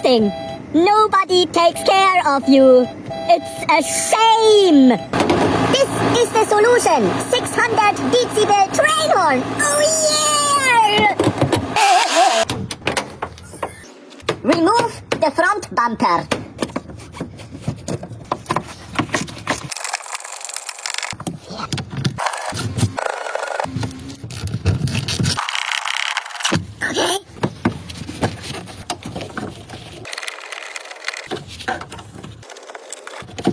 nothing. Nobody takes care of you. It's a shame. This is the solution. 600 decibel train horn. Oh yeah! Remove the front bumper. Okay.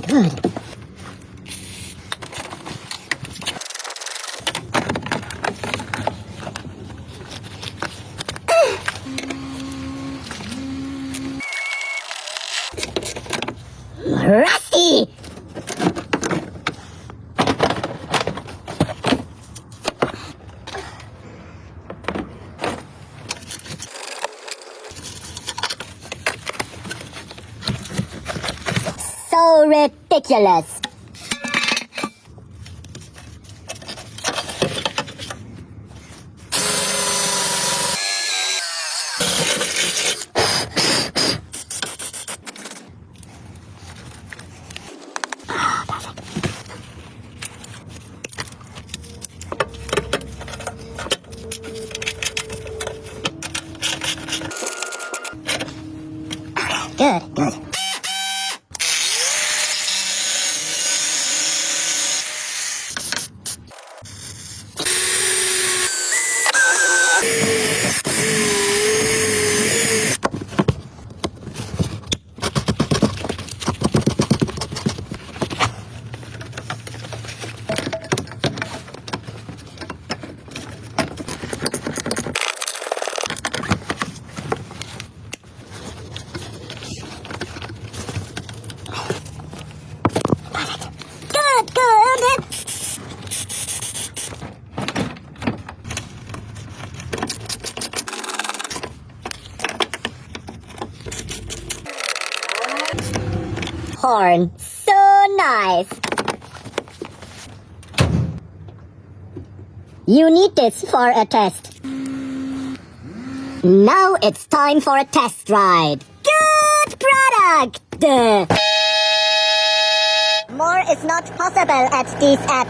Good. Rusty! So ridiculous. Good, good. Horn. So nice. You need this for a test. Now it's time for a test ride. Good product! More is not possible at this app.